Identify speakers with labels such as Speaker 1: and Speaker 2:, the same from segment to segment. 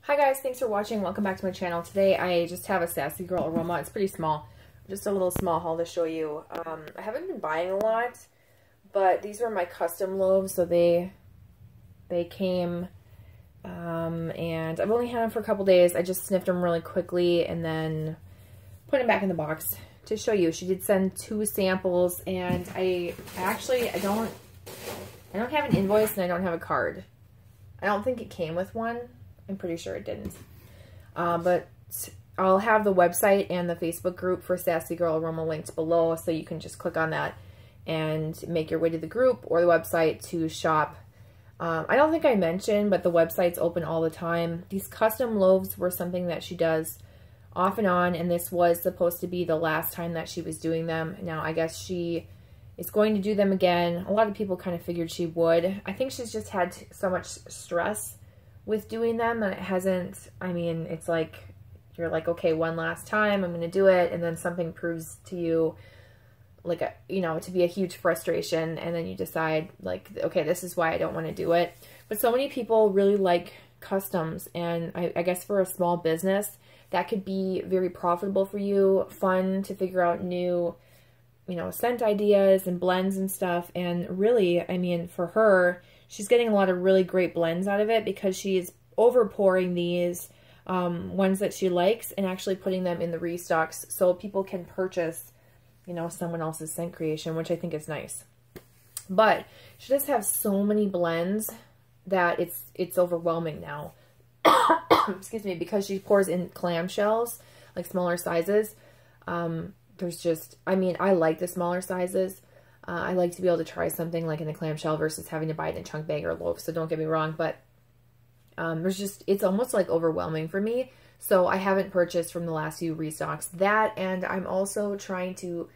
Speaker 1: Hi guys, thanks for watching. Welcome back to my channel. Today I just have a Sassy Girl Aroma. It's pretty small. Just a little small haul to show you. I haven't been buying a lot, but these were my custom loaves, so they came, and I've only had them for a couple days. I just sniffed them really quickly and then put them back in the box to show you. She did send 2 samples, and I don't have an invoice and I don't have a card. I don't think it came with one. I'm pretty sure it didn't. But I'll have the website and the Facebook group for Sassy Girl Aroma linked below, so you can just click on that and make your way to the group or the website to shop. I don't think I mentioned, but the website's open all the time. These custom loaves were something that she does off and on, and this was supposed to be the last time that she was doing them. Now, I guess she is going to do them again. A lot of people kind of figured she would. I think she's just had so much stress with doing them that it hasn't, I mean, it's like, you're like, okay, one last time, I'm going to do it, and then something proves to you, like, to be a huge frustration, and then you decide, like, okay, this is why I don't want to do it. But so many people really like customs, and I guess for a small business, that could be very profitable for you, fun to figure out new, scent ideas and blends and stuff, and really, I mean, for her, she's getting a lot of really great blends out of it because she's overpouring these ones that she likes and actually putting them in the restocks so people can purchase, someone else's scent creation, which I think is nice. But she does have so many blends that it's overwhelming now. Excuse me, because she pours in clamshells, like smaller sizes. There's just, I mean, I like the smaller sizes. I like to be able to try something like in a clamshell versus having to buy it in a chunk bag or loaf, so don't get me wrong, but it's almost like overwhelming for me, so I haven't purchased from the last few restocks. That, and I'm also trying to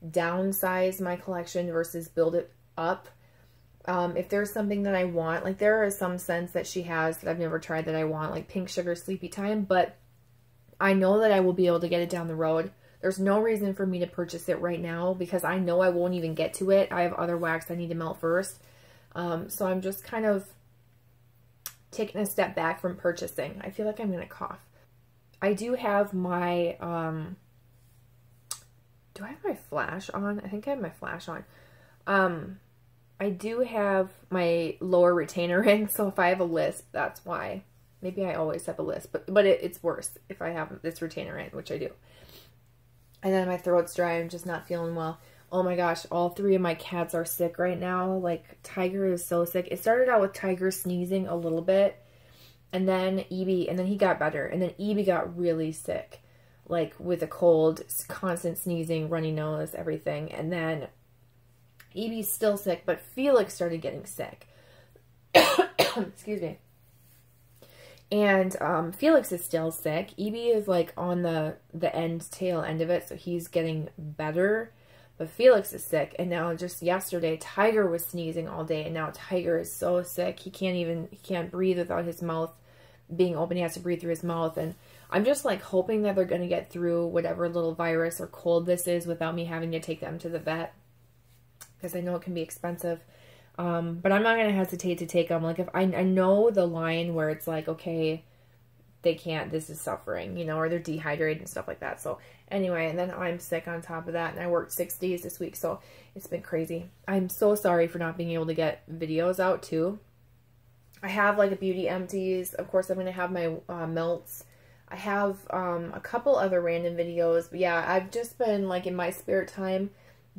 Speaker 1: downsize my collection versus build it up. If there's something that I want, like there are some scents that she has that I've never tried that I want, like Pink Sugar Sleepy Time, but I know that I will be able to get it down the road. There's no reason for me to purchase it right now because I know I won't even get to it. I have other wax I need to melt first. So I'm just kind of taking a step back from purchasing. I feel like I'm going to cough. I do have my, do I have my flash on? I think I have my flash on. I do have my lower retainer in, so if I have a lisp, that's why. Maybe I always have a lisp, but it's worse if I have this retainer in, which I do. And then my throat's dry. I'm just not feeling well. Oh my gosh, all 3 of my cats are sick right now. Like, Tiger is so sick. It started out with Tiger sneezing a little bit. And then Evie, and then he got better. And then Evie got really sick. Like, with a cold, constant sneezing, runny nose, everything. And then Evie's still sick, but Felix started getting sick. Excuse me. And Felix is still sick. Evie is like on the tail end of it, so he's getting better. But Felix is sick, and now just yesterday, Tiger was sneezing all day, and now Tiger is so sick. He can't breathe without his mouth being open. He has to breathe through his mouth, and I'm just like hoping that they're going to get through whatever little virus or cold this is without me having to take them to the vet, because I know it can be expensive. But I'm not going to hesitate to take them. Like, if I know the line where it's like, okay, they can't, this is suffering, or they're dehydrated and stuff like that. So anyway, and then I'm sick on top of that, and I worked 6 days this week, so it's been crazy. I'm so sorry for not being able to get videos out too. I have like a beauty empties. Of course, I'm going to have my melts. I have a couple other random videos, but yeah, I've just been like in my spare time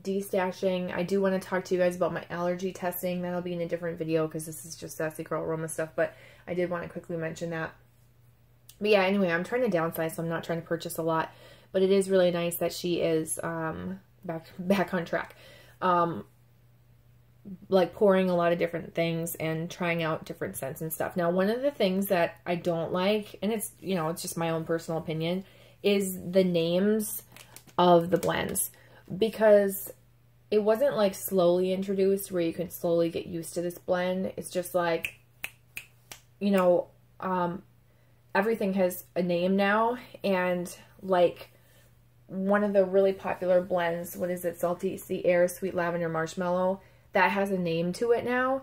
Speaker 1: destashing. I do want to talk to you guys about my allergy testing. That'll be in a different video because this is just Sassy Girl Aroma stuff, but I did want to quickly mention that. But yeah, anyway, I'm trying to downsize, so I'm not trying to purchase a lot, but it is really nice that she is back on track. Like pouring a lot of different things and trying out different scents and stuff. Now, one of the things that I don't like, and it's, it's just my own personal opinion, is the names of the blends. Because it wasn't like slowly introduced where you can slowly get used to this blend. It's just like, everything has a name now, and like one of the really popular blends, what is it, Salty Sea Air, Sweet Lavender Marshmallow, that has a name to it now,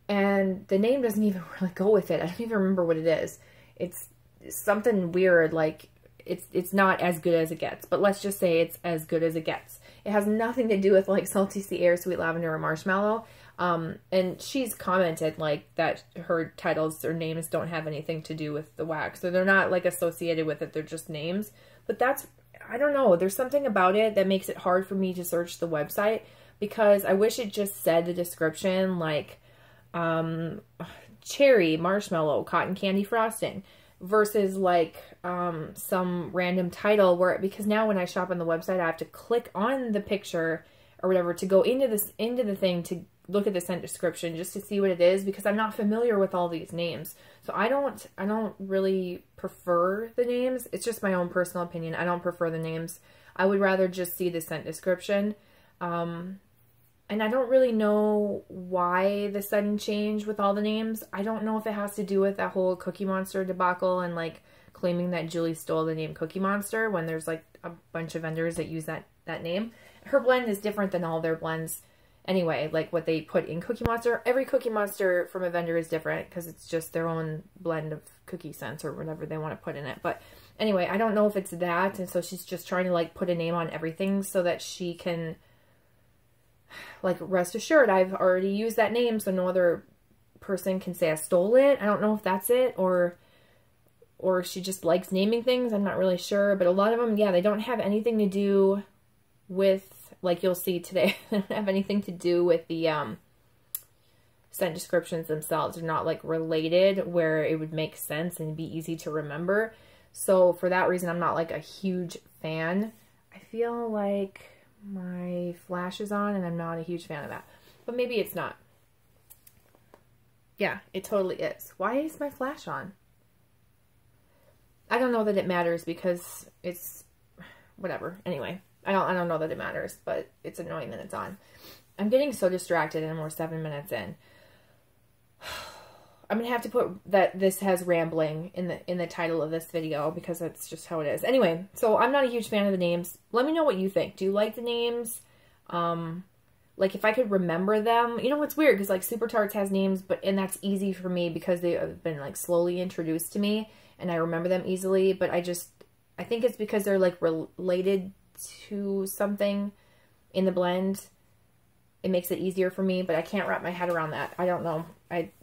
Speaker 1: and the name doesn't even really go with it. I don't even remember what it is. It's something weird, like it's not as good as it gets, but let's just say it's as good as it gets. It has nothing to do with like Salty Sea Air, Sweet Lavender, or Marshmallow. And she's commented like that her titles or names don't have anything to do with the wax, so they're not like associated with it, they're just names. But that's, I don't know, there's something about it that makes it hard for me to search the website, because I wish it just said the description, like cherry, marshmallow, cotton candy frosting, versus like some random title where, because now when I shop on the website I have to click on the picture or whatever to go into the thing to look at the scent description just to see what it is, because I'm not familiar with all these names. So I don't really prefer the names. It's just my own personal opinion. I don't prefer the names. I would rather just see the scent description. And I don't really know why the sudden change with all the names. I don't know if it has to do with that whole Cookie Monster debacle and like claiming that Julie stole the name Cookie Monster when there's like a bunch of vendors that use that name. Her blend is different than all their blends anyway, like what they put in Cookie Monster. Every Cookie Monster from a vendor is different because it's just their own blend of cookie scents or whatever they want to put in it. But anyway, I don't know if it's that, and so she's just trying to like put a name on everything so that she can, like, rest assured, I've already used that name, so no other person can say I stole it. I don't know if that's it, or she just likes naming things. I'm not really sure, but a lot of them, yeah, they don't have anything to do with, like you'll see today, they don't have anything to do with the scent descriptions themselves. They're not, like, related where it would make sense and be easy to remember. So for that reason, I'm not, like, a huge fan. I feel like my flash is on and I'm not a huge fan of that, but maybe it's not. Yeah, it totally is. Why is my flash on? I don't know that it matters because it's whatever. Anyway, I don't know that it matters, but it's annoying that it's on. I'm getting so distracted and we're 7 minutes in. I'm gonna have to put that this has rambling in the title of this video because that's just how it is. Anyway, so I'm not a huge fan of the names. Let me know what you think. Do you like the names? Like if I could remember them. You know what's weird, because like Super Tarts has names, and that's easy for me because they have been like slowly introduced to me and I remember them easily. But I think it's because they're like related to something in the blend. It makes it easier for me, but I can't wrap my head around that. I don't know.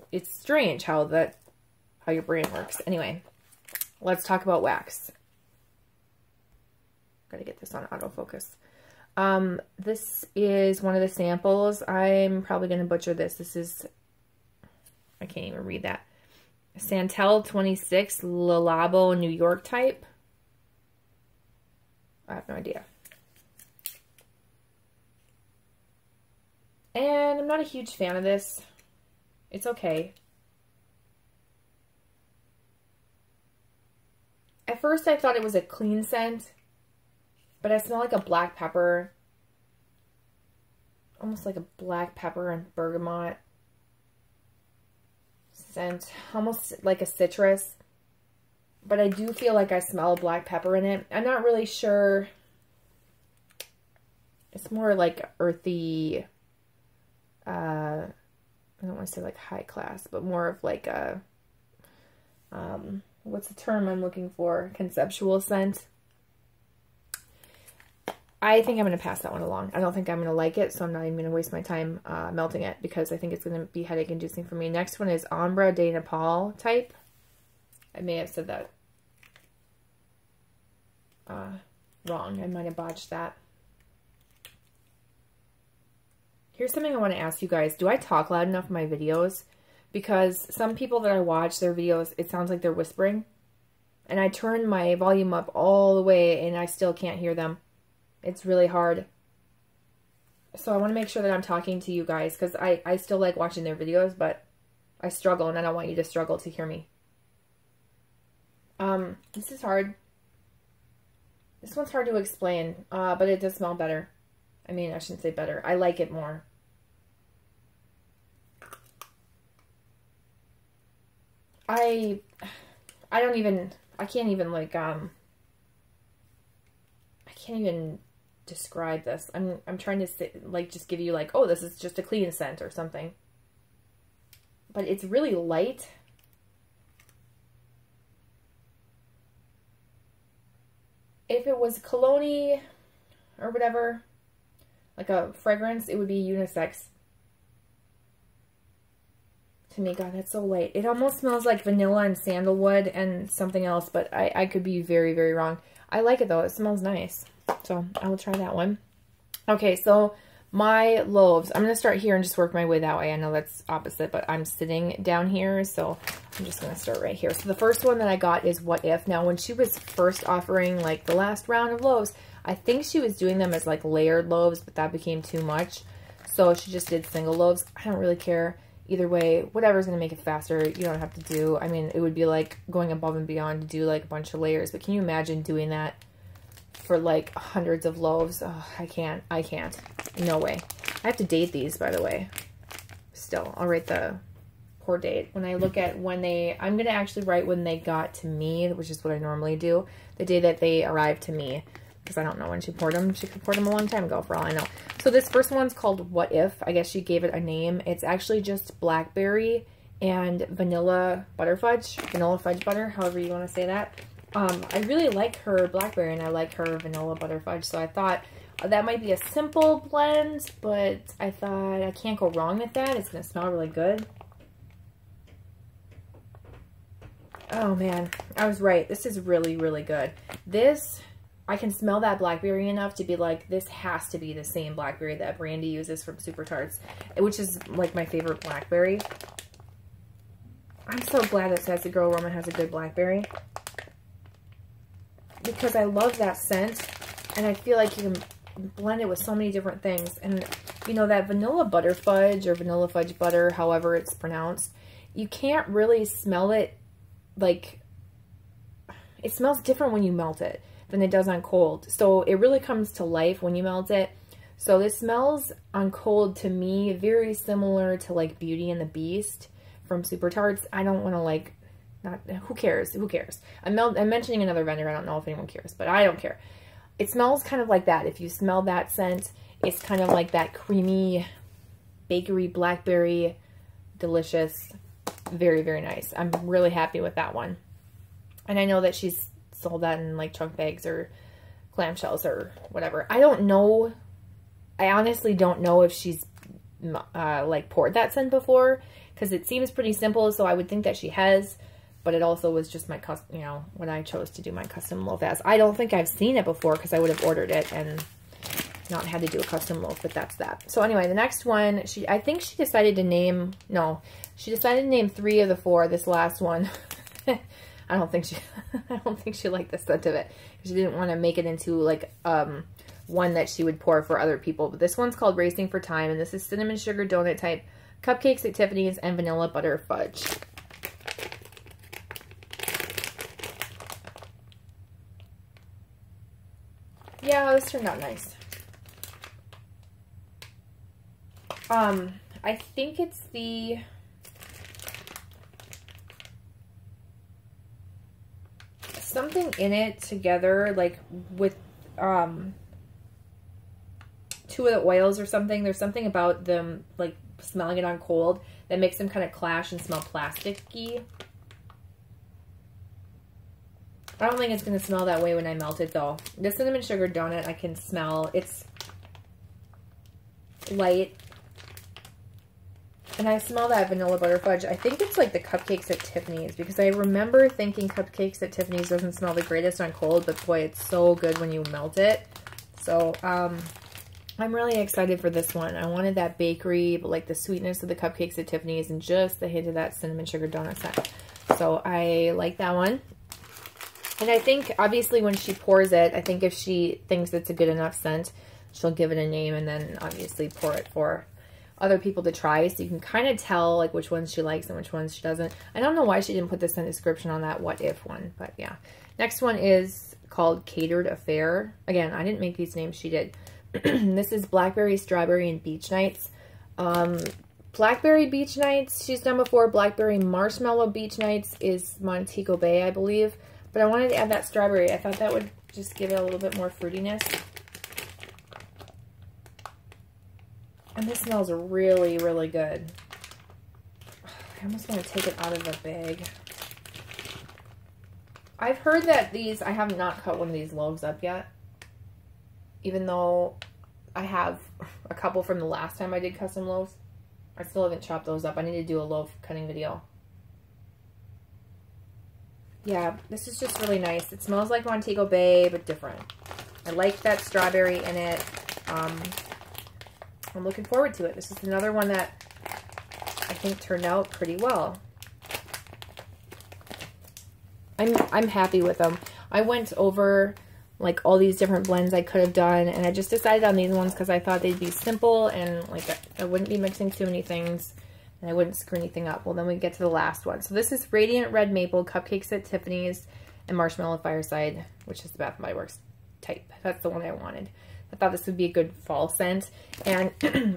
Speaker 1: It's strange how your brain works. Anyway, let's talk about wax. Gotta get this on autofocus. This is one of the samples. I'm probably gonna butcher this. This is, I can't even read that. Santel 26 Le Labo New York type. I have no idea. And I'm not a huge fan of this. It's okay. At first I thought it was a clean scent, but I smell like a black pepper. Almost like a black pepper and bergamot scent. Almost like a citrus. But I do feel like I smell black pepper in it. I'm not really sure. It's more like earthy, I don't want to say like high class, but more of like a, what's the term I'm looking for? Conceptual scent. I think I'm going to pass that one along. I don't think I'm going to like it, so I'm not even going to waste my time melting it because I think it's going to be headache inducing for me. Next one is Ombre de Nepal type. I may have said that wrong. I might have botched that. Here's something I want to ask you guys. Do I talk loud enough in my videos? Because some people that I watch their videos, it sounds like they're whispering. And I turn my volume up all the way and I still can't hear them. It's really hard. So I want to make sure that I'm talking to you guys because I still like watching their videos, but I struggle and I don't want you to struggle to hear me. This is hard. This one's hard to explain, but it does smell better. I mean, I shouldn't say better. I like it more. I can't even like, I can't even describe this. I'm trying to say, like, just give you like, oh, this is just a clean scent or something. But it's really light. if it was cologne or whatever, like a fragrance, it would be unisex. To me, God, that's so light. It almost smells like vanilla and sandalwood and something else, but I could be very, very wrong. I like it though. It smells nice. So I will try that one. Okay, so my loaves. I'm going to start here and just work my way that way. I know that's opposite, but I'm sitting down here, so I'm just going to start right here. So the first one that I got is What If. Now, when she was first offering like the last round of loaves, I think she was doing them as like layered loaves, but that became too much. So she just did single loaves. I don't really care. Either way, whatever's going to make it faster, you don't have to do. I mean, it would be like going above and beyond to do like a bunch of layers. But can you imagine doing that for like hundreds of loaves? Oh, I can't. No way. I have to date these, by the way. Still, I'll write the poor date. When I look at when I'm going to actually write when they got to me, which is what I normally do. The day that they arrived to me. Because I don't know when she poured them. She could pour them a long time ago, for all I know. So this first one's called What If. I guess she gave it a name. It's actually just blackberry and vanilla butterfudge. Vanilla fudge butter, however you want to say that. I really like her blackberry and I like her vanilla butterfudge. So I thought that might be a simple blend, but I thought I can't go wrong with that. It's going to smell really good. Oh man, I was right. This is really, really good. This... I can smell that blackberry enough to be like, this has to be the same blackberry that Brandy uses from Super Tarts, which is like my favorite blackberry. I'm so glad that Sassy Girl Aroma has a good blackberry, because I love that scent, and I feel like you can blend it with so many different things. And you know, that vanilla butter fudge or vanilla fudge butter, however it's pronounced, you can't really smell it like, it smells different when you melt it than it does on cold. So it really comes to life when you melt it. So this smells on cold to me very similar to like Beauty and the Beast from Super Tarts. I don't want to like, not, who cares? Who cares? I'm mentioning another vendor. I don't know if anyone cares, but I don't care. It smells kind of like that. If you smell that scent, it's kind of like that creamy bakery blackberry, delicious, very, very nice. I'm really happy with that one. And I know that she's sold that in like chunk bags or clamshells or whatever. I don't know. I honestly don't know if she's like poured that scent before, because it seems pretty simple. So I would think that she has, but it also was just my custom, you know, when I chose to do my custom loaf as. I don't think I've seen it before, because I would have ordered it and not had to do a custom loaf, but that's that. So anyway, the next one, I think she decided to name, no, she decided to name 3 of the 4. This last one. I don't think she liked the scent of it. She didn't want to make it into like one that she would pour for other people. But this one's called Racing for Time, and this is cinnamon sugar donut type cupcakes at Tiffany's and vanilla butter fudge. Yeah, this turned out nice. I think it's the something in it together, like with 2 of the oils or something. There's something about them, like smelling it on cold, that makes them kind of clash and smell plasticky. I don't think it's going to smell that way when I melt it though. The cinnamon sugar donut I can smell. It's light. And I smell that vanilla butter fudge. I think it's like the cupcakes at Tiffany's, because I remember thinking cupcakes at Tiffany's doesn't smell the greatest on cold, but boy, it's so good when you melt it. So, I'm really excited for this one. I wanted that bakery, but like the sweetness of the cupcakes at Tiffany's and just the hint of that cinnamon sugar donut scent. So I like that one. And I think, obviously, when she pours it, I think if she thinks it's a good enough scent, she'll give it a name and then obviously pour it for other people to try, so you can kind of tell like which ones she likes and which ones she doesn't. I don't know why she didn't put this in the description on that What If one, but yeah. Next one is called Catered Affair. Again, I didn't make these names, she did. This is Blackberry, Strawberry, and Beach Nights. Blackberry Beach Nights she's done before. Blackberry Marshmallow Beach Nights is Montego Bay, I believe. But I wanted to add that strawberry. I thought that would just give it a little bit more fruitiness. And this smells really, really good. I almost want to take it out of the bag. I've heard that these, I have not cut one of these loaves up yet. Even though I have a couple from the last time I did custom loaves. I still haven't chopped those up. I need to do a loaf cutting video. Yeah, this is just really nice. It smells like Montego Bay, but different. I like that strawberry in it. I'm looking forward to it. This is another one that I think turned out pretty well. I'm happy with them. I went over like all these different blends I could have done, and I just decided on these ones because I thought they'd be simple and like I wouldn't be mixing too many things and I wouldn't screw anything up. Well, then we get to the last one. So this is Radiant Red Maple, Cupcakes at Tiffany's, and Marshmallow Fireside, which is the Bath & Body Works type. That's the one I wanted. I thought this would be a good fall scent. And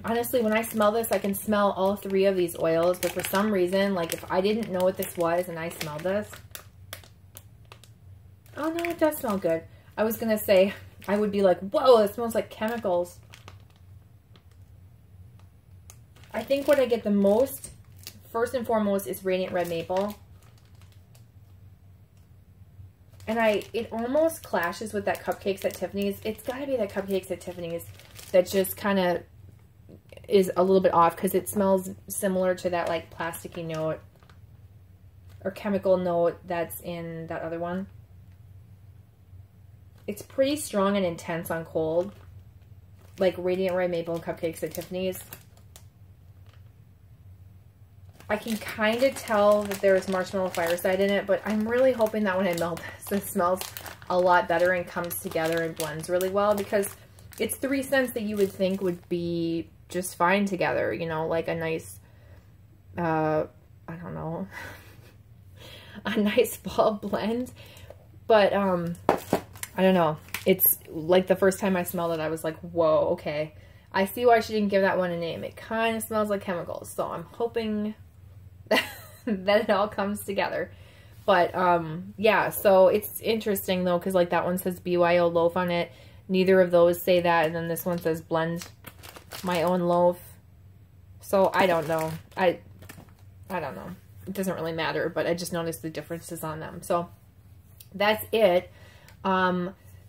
Speaker 1: honestly, when I smell this, I can smell all three of these oils, but for some reason, like if I didn't know what this was and I smelled this, oh no, it does smell good. I was going to say, I would be like, whoa, it smells like chemicals. I think what I get the most, first and foremost, is Radiant Red Maple. And it almost clashes with that Cupcakes at Tiffany's. It's got to be that Cupcakes at Tiffany's that just kind of is a little bit off because it smells similar to that like plasticky note or chemical note that's in that other one. It's pretty strong and intense on cold, like Radiant Red Maple and Cupcakes at Tiffany's. I can kind of tell that there's Marshmallow Fireside in it, but I'm really hoping that when I melt this, it smells a lot better and comes together and blends really well, because it's three scents that you would think would be just fine together, you know, like a nice, I don't know, a nice fall blend. But, I don't know. It's like the first time I smelled it, I was like, whoa, okay. I see why she didn't give that one a name. It kind of smells like chemicals. So I'm hoping that it all comes together. But, yeah, so it's interesting, though, because, like, that one says BYO loaf on it. Neither of those say that. And then this one says blend my own loaf. So I don't know. I don't know. It doesn't really matter, but I just noticed the differences on them. So that's it.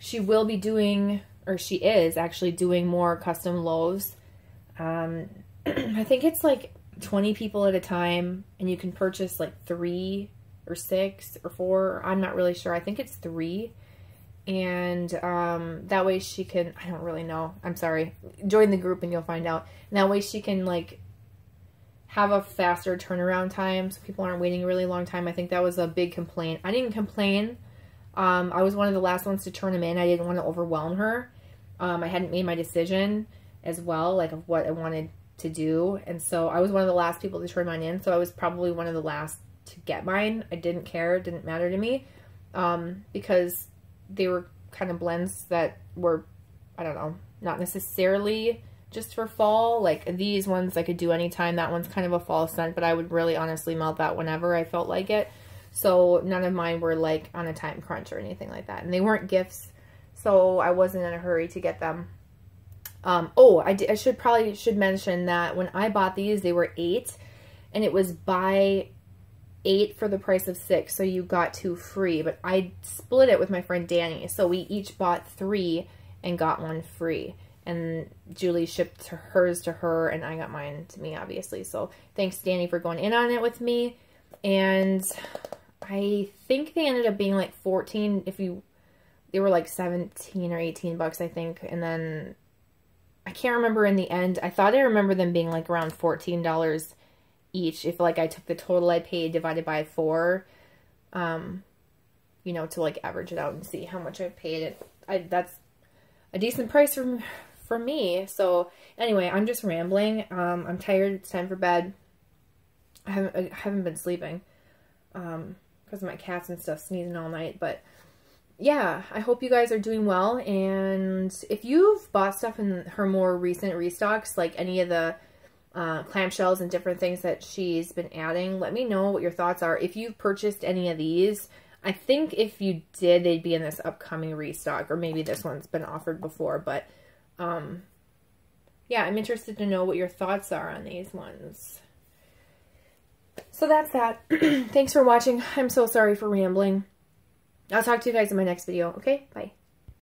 Speaker 1: She will be doing, or she is actually doing more custom loaves. I think it's like 20 people at a time, and you can purchase like 3 or 6 or 4. I'm not really sure. I think it's 3. And that way she can, I don't really know. I'm sorry. Join the group and you'll find out. And that way she can like have a faster turnaround time so people aren't waiting a really long time. I think that was a big complaint. I didn't complain. I was one of the last ones to turn them in. I didn't want to overwhelm her. I hadn't made my decision as well, like of what I wanted to do. And so I was one of the last people to turn mine in. So I was probably one of the last to get mine. I didn't care. It didn't matter to me. Because they were kind of blends that were, I don't know, not necessarily just for fall. Like these ones I could do anytime. That one's kind of a fall scent, but I would really honestly melt that whenever I felt like it. So none of mine were like on a time crunch or anything like that. And they weren't gifts, so I wasn't in a hurry to get them. Oh, I should mention that when I bought these, they were 8, and it was buy 8 for the price of 6, so you got 2 free. But I split it with my friend Danny, so we each bought 3 and got 1 free. And Julie shipped hers to her, and I got mine to me, obviously. So thanks, Danny, for going in on it with me. And I think they ended up being like 14 they were like 17 or 18 bucks, I think. And then I can't remember in the end. I thought I remember them being like around $14 each. If like I took the total I paid divided by 4, you know, to like average it out and see how much I paid. That's a decent price for me. So anyway, I'm just rambling. I'm tired. It's time for bed. I haven't been sleeping. Because of my cats and stuff sneezing all night. But yeah, I hope you guys are doing well. And if you've bought stuff in her more recent restocks, like any of the clamshells and different things that she's been adding, let me know what your thoughts are. If you've purchased any of these, I think if you did, they'd be in this upcoming restock, or maybe this one's been offered before. But yeah, I'm interested to know what your thoughts are on these ones. So that's that. Thanks for watching. I'm so sorry for rambling. I'll talk to you guys in my next video. Okay, bye.